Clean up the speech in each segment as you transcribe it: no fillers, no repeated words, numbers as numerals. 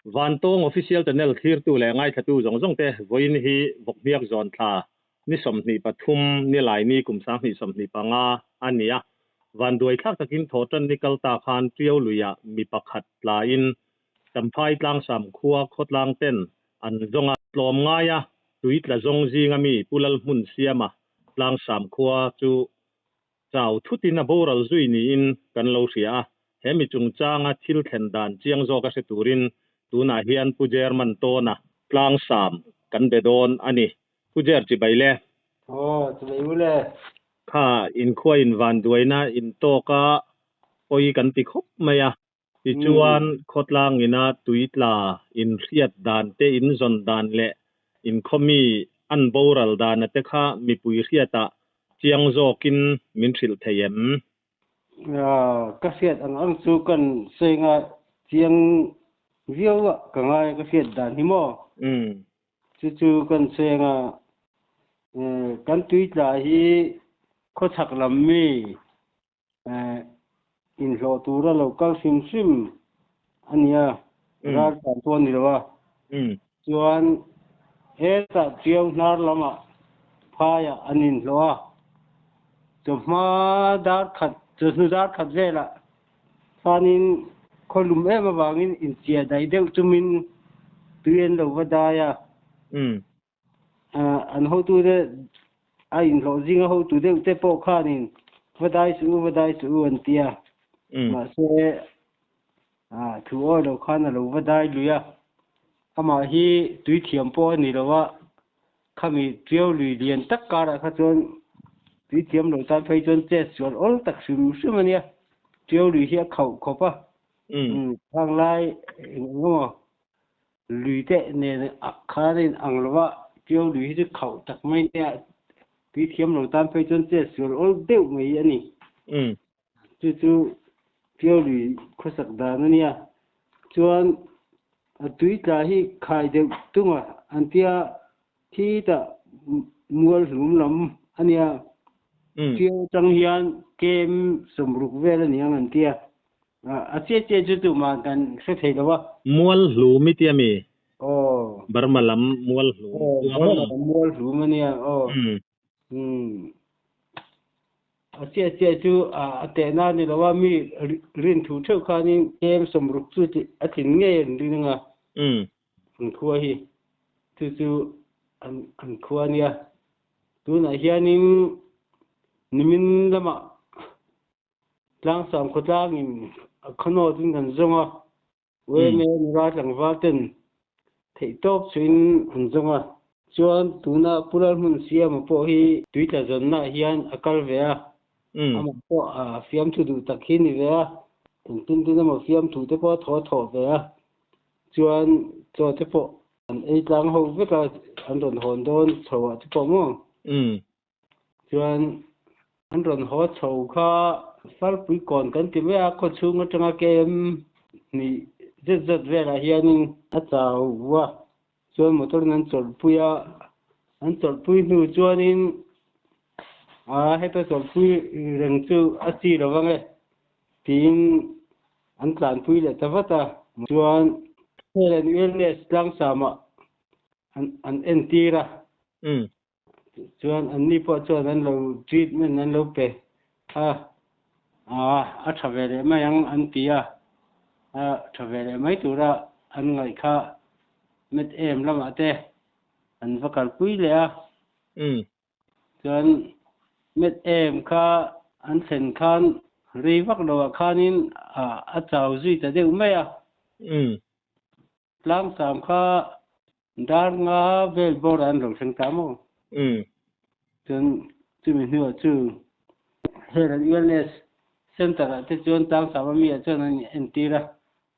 van tong official channel thir tu le ngai thatu zong zong te voin hi vok biak zon tha ni somni pathum ni lai ni kumsang ni somni panga ania van duai thak takin thotan nikal ta khan triau luya mi pakhat la in tamphai tlang sam khuwa khotlang ten an zonga tlom ngaya tuit la zong zinga mi pulal mun siama tlang sam khuwa chu chau thutin a boral zui ni in kan lo ria hemi chung changa thil thlen dan chiang zo ka se turin tuna hian pujer man to na tlang sam kan bedon ani pujer chi baile chi bai ule kha in khoi in van duaina in to ka oi kan ti khop maya ti chuan khotlang ina tuitla in riat dan te in zon dan le in khomi an boral dan te kha mi pui riata chiang zo kin min thil theyem ka siat ang chu kan senga chiang viau ka ngai ka siat dan hi mo chu kan senga kan tuitla hi kho thak lam mi in lo tura lo kal sim ania ra tan ton ni wa chuan ta chiang nar lama phaya anin loa chuma dar khat chu dar khat vela fanin kholum ema wangin in chia dai deu chumin tuen lo wadaya an ho tu de ai in lo jinga ho tu deu te po khanin wadai su an tia ma se thu o lo khana lo wadai luya ama hi tui thiam po ni lowa khami triau lui lian tak kara kha chon tui thiam lo tan phei chon che chon ol tak sum ania triau lui hi khau khopa thang lai ngo lui te ne kharin anglawa triau lui hi khau tak mai ya tui thiam lo tan phei chon che chon ol deu mai ani chu triau lui khosak da nia chuan tui ta hi khai deu tunga antia thi ta mual hlum lam ania chiang chang hian kem somruk vel ani ang antia a che chu tu ma kan se thei lawa mual hlumi tiami barmalam mual hlum mual hlum ania a che chu a te na ni lawa mi rin thu theu khanin kem somruk chu ti a thin nge ringa khua hi chu an khua nia tu na hianin nimin lama tlang sam khotlang in khano tin kan zonga we me ra tlang wa ten thei top chuin an zonga chuan tuna pural mun siam po hi tuita zonna hian akal vea ama po fiam thu du takhin ni vea tin ma fiam thu te po tho vea chuan cho te po an ei tlang ho veka an don hon don thawa te po mo chuan an ron ho chho kha fal pui kon kan ti vea ko chunga tanga kem ni zet vela hianin a chau wa chuan motor nan chol puya an chol pui nu chuanin heta chol pui reng chu a chi rawange tin an tlan pui le tawata chuan helen wellness tlang sama an entira chuan an ni po chuan an lo treatment an lo pe a thavele mayang an tia thavele mai tura an ngai kha met em lama te an vakal pui le chuan met em kha an sen khan ri vak lo khanin a chau zui ta deu mai tlang sam kha dar nga vel bor an lo sang tamo chuan chu mi hnu chu health wellness center te chuan tlang sam mi chuan an entira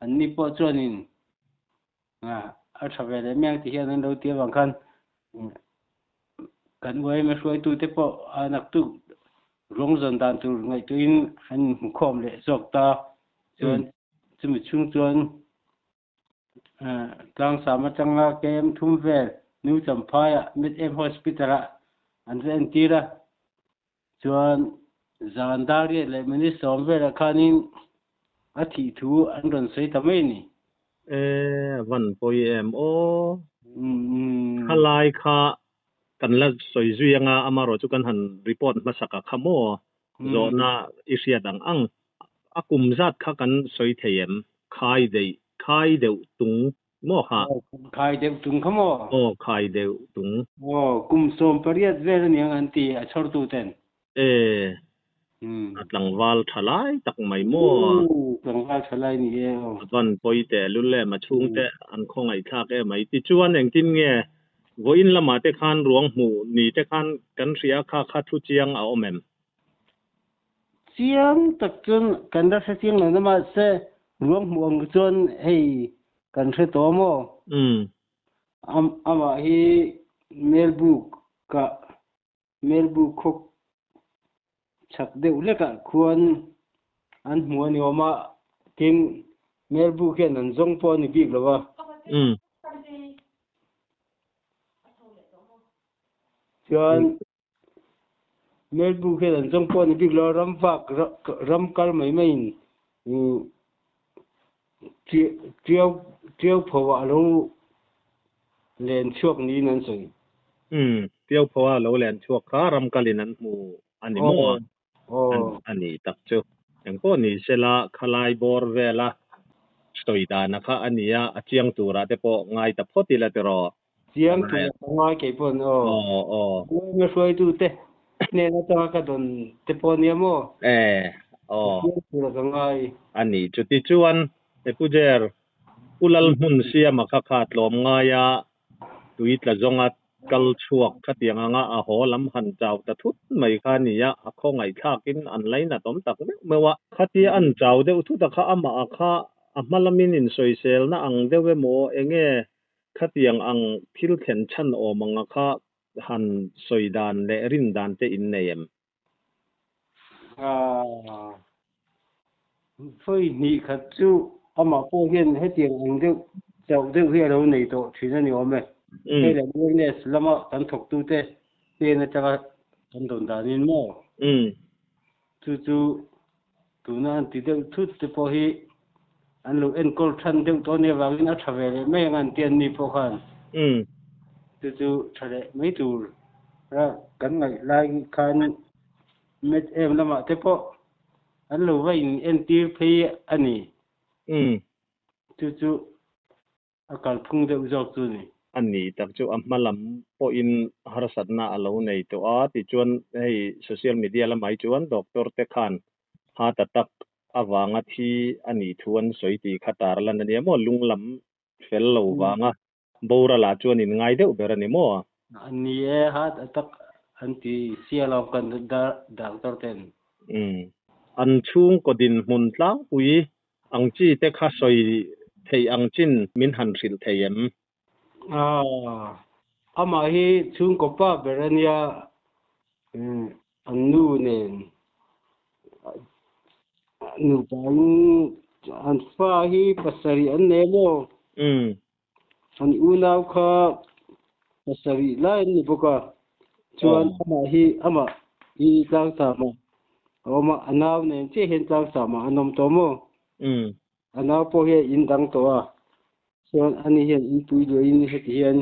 an ni po chuan in a thavele meng ti hian an lo tia wang khan kan wai ma suai tu te po anak tu rong zon dan tu ngai tu in an khom le zok ta chuan chu mi chung chuan tlang sama changa kem thum vel new champhaya mit em hospital an ren tira chuan zandari le mini somvela khanin a thi thu an ron sei tamai ni วันปอยโอ Hmm. ขลายค่ะกันละสวยจุยังอามารอจุกันหันรีพอร์ตมาสักขโมโจน่าอิเสียดังอังอากุมจัดค่ะกันสวยเทียมขายเดียวตุงโมค่ะ Khai dev tung khamo. โอ้ขายเดียวตุง Oh, kum som pariyat ver ni ang anti a chor tu ten. เออ Hmm. อัดหลังวาลทลายตักไม่โม Tang la chalai ni ye. วันปอยแต่รุ่นแรกมาช่วงแต่อันคงไอ้ท่าแกไม่ติจวนอย่างที่เงี้ยวินละมาแต่ขันรวงหูนี่แต่ขันกันเสียค่าทุเจียงเอาแม่ Siang tak chun kan da sa siang na ma se ruang muang chun hei kan se to mo. Ama hi melbu khok chak de ule ka khuan an muan ni oma ting melbu ke nan zong po ni big lawa. Chuan melbu ke nan zong po ni big lo ram kal mai mai triêu phawa lo len chuak ni nan soi. เที่ยวเพราะว่าเราแลนชั่วครารำกาลินันหมู่อันนี้มั่วอันนี้ตักจูอย่างพวกนี้เสละคลายบอร์เวละสวยดานะคะอันนี้อะเจียงตัวระแต่พอไงแต่พอตีละแต่รอ เจียงตัวง่ายเก็บปนไม่ช่วยดูเตะเนี่ยนะจังก็โดนเตปนเนี่ยมั้งเจียงตัวง่ายอันนี้จุดที่ชวนไอ้ผู้เจออุลลมุนเสียมาขาดลมง่ายอะตุยตละจงอัดกัลชวกขัดยังงะอาหอลำหันเจ้าตะทุดไม่ขานี่ยะข้องไอ้ข้ากินอันไรน่ะต้มตักเมื่อว่าขัดที่อันเจ้าเดี๋ยวทุดตะข้าอามาข้าอามาลามินินสวยเซลนะอังเดี๋ยวเวโมเองขัดยังอังพิลเทนชันโอมังข้าหันสวยดานและรินดานเตอินเนม所以你可就阿嘛保险迄点红就就迄老内度全了你我们迄两个呢是那么咱读读的这呢这个咱懂得你么就那地的出的保险อันลูกเอ็นกอลทันเดี๋ยวตอนนี้ว่ากินอัฐเวลไม่งั้นเตียนนี่พวกกันจู่ๆทะเลไม่ถูกแล้วกันไงไล่คันเม็ดเอ็มละมาแต่พออันลูกว่าเอ็นตีพีอันนี้จู่ๆอาการพุ่งเดือดจอกตัวนี้อันนี้ตักจู่มาลำพออินหาสัตนาเราในตัวที่ชวนให้โซเชียลมีเดียละไม่ชวนด็อกเตอร์เตคันหาตักอาวางที่อันนี้ทวนสวยที่ขัดตาลันนี่มั่วลุงลำเฟลโลวางบูราลาชวนอินไงเดียวเบรนี่มั่วอันนี้หาตักอันที่เสียเรากันด็อกเตอร์เต็นอันช่วงก็ดินมุนล้างปุยอังจีเตข้าสวยเทียอังจินมินหันสิลเทียมอามาฮีช่วงก็ป้าเบรนี่อันนู้นนูปังอันฟ้าฮีปัสสรีอันเนโมอันอุณาวข้าปัสสรีไล่นี่บุกะชวนอามาฮีจังสามาอามาอันนาวเนี่ยเจ้เห็นจังสามาอันนมโตโมอันนาวพอเห็นอินดังตัวชวนอันนี้เห็นอินปุยด้วยอินเห็น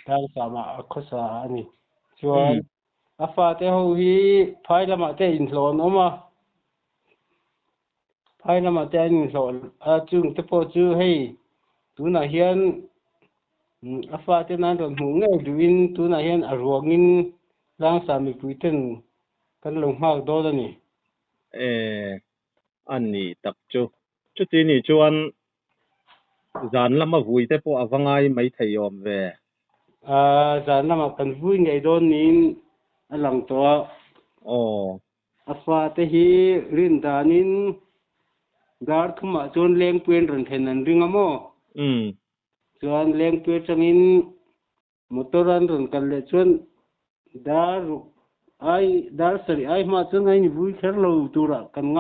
จังสามาอักษรอันนี้ชวนอาฟ้าเตหูฮีพายละมาเตอินโลนออกมาพายละมาเตอินโลนจึงเตปอจูให้ตัวน่ะเห็นอาฟ้าเตนั้นตัวหงเงยดูอินตัวน่ะเห็นอารวงินร่างสามีปุยเต็นกันลงมากโดดนี่อันนี้ตักจูจุดที่นี่ชวนจานละมาวุยเตปออวังไงไม่ทยอมเวจานละมากันวุยไงโดนนี้หลังตัวอาฟ้าเตฮีรินดานินการทุมาจนเลี้ยงเปลี่ยนรันเทนันริงอ่ะมั้งจนเลี้ยงเปลี่ยนจังอินมอเตอร์รันรันกันเลยจนดารุดาสรีไอมาจนไงนี่บุยแค่เราตัวละกันไง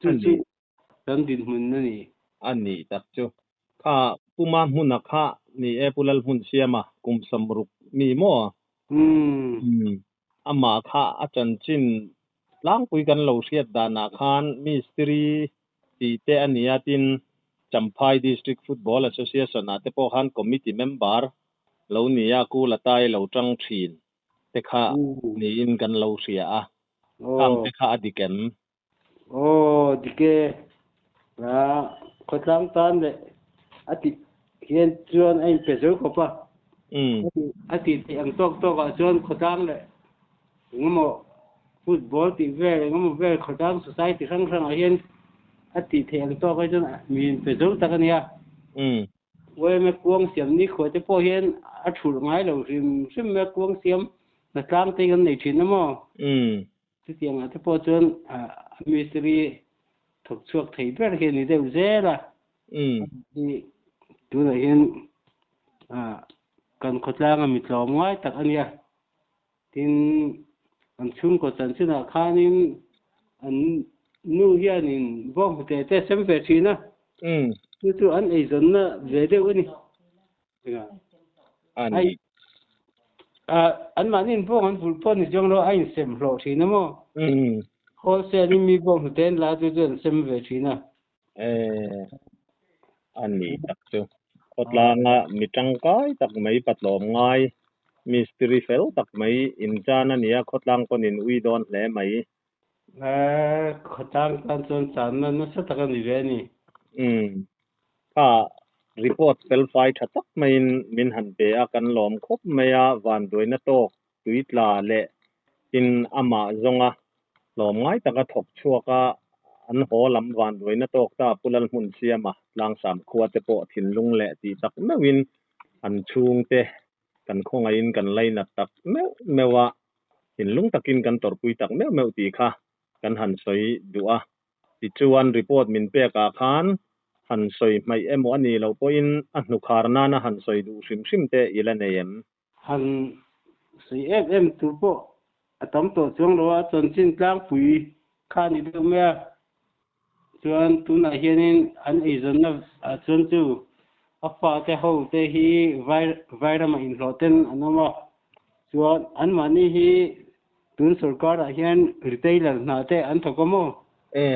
จู่ๆกันดินมันนี่อันนี้ตักจูข้าผู้มามุนักข้านี่ปุลลมุนเสียมากุมสมรุกมีมั่วอามาข้าอาจารย์จินล้างคุยกันเราเสียดานาคารมิสตรี ti te ania tin Champhai District Football Association ate po han committee member lo nia ku latai lo tang thin te kha ni in kan lo sia a kam te kha adiken dike khotlang tan le ati hian chuan ein pezo ko pa ati ti ang tok a chuan khotlang le ngamo football ti ve ngamo ve khotlang society sang a hian ati the ang tok ai chuan min pezo takania we me kuang siam ni kho te po hian a thur ngai lo sim me kuang siam na tlang te gan nei thin mo ti tiang a te po chuan mystery thok chuak thei ber hian ni deu zela ti tu na hian kan khotlang a mi tlom ngai tak ania tin an chung ko chan china khanin an nu hian in bom te sem ve thina tu an ei zon na ve deu ani ani an manin bom an bul pon ni jong lo ai sem hlo thina mo hol se ni mi bom ten la tu chen sem ve thina ani tak chu khotlanga mi tangkai tak mai patlom ngai mystery fel tak mai in chana nia khotlang ponin ui don hle mai khotlang tan chon chan na sa tak ani ve ni ka report fel fai thatak main min han pe a kan lom khop maya van doina tok tuitla le in ama zonga lom ngai taka thok chuaka an ho lam van doina tok ta pulal mun siama lang sam khuwa te po thinlung le ti tak mewin an chung te kan khonga in kan laina tak mewa thinlung takin kan torpui tak meu ti kha kan han soi du'a ti chuan report min pe ka khan han soi mai emo ani lo poin a hnukhar na na han soi du hrim te ila neem han soi em tu po atam to chung lo a chon chin tlang pui kha ni du me chuan tu na hianin an ei zon na chon chu a fa te ho te hi virama in lo ten anoma chuan an mani hi tun sarkar a hian retailer na te an thokomo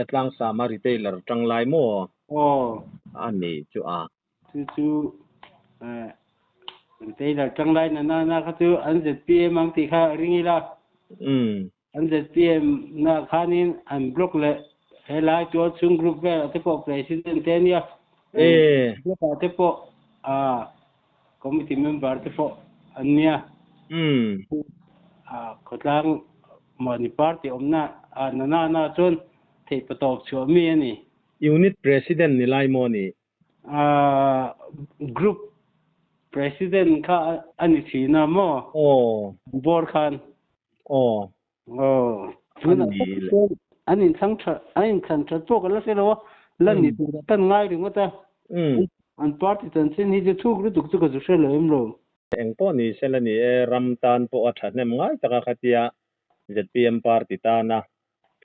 tlang sama retailer tanglai mo ani chu a chu retailer tanglai na kha chu an ZPM ang ti kha ringila an ZPM na khanin an block le helai chu chung group ve te po president te nia te po committee member te po ania khotlang mani party omna na chon thei patop chu mi ani unit president ni lai mo ni group president kha ani thina mo board khan anin sang to ka la se lo lan ni tu tan ngai ri ngota an party tan sin hi je thuk ru duk chu ka ju se lo em lo eng po ni selani ram tan po atha nem ngai taka khatia ZPM party ta na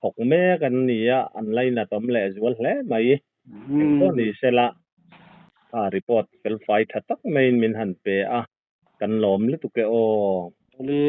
thok me kan nia an laina tom le zual hle mai eng po ni sela report fel fai thatak main min han pe a kan lom le tu ke o le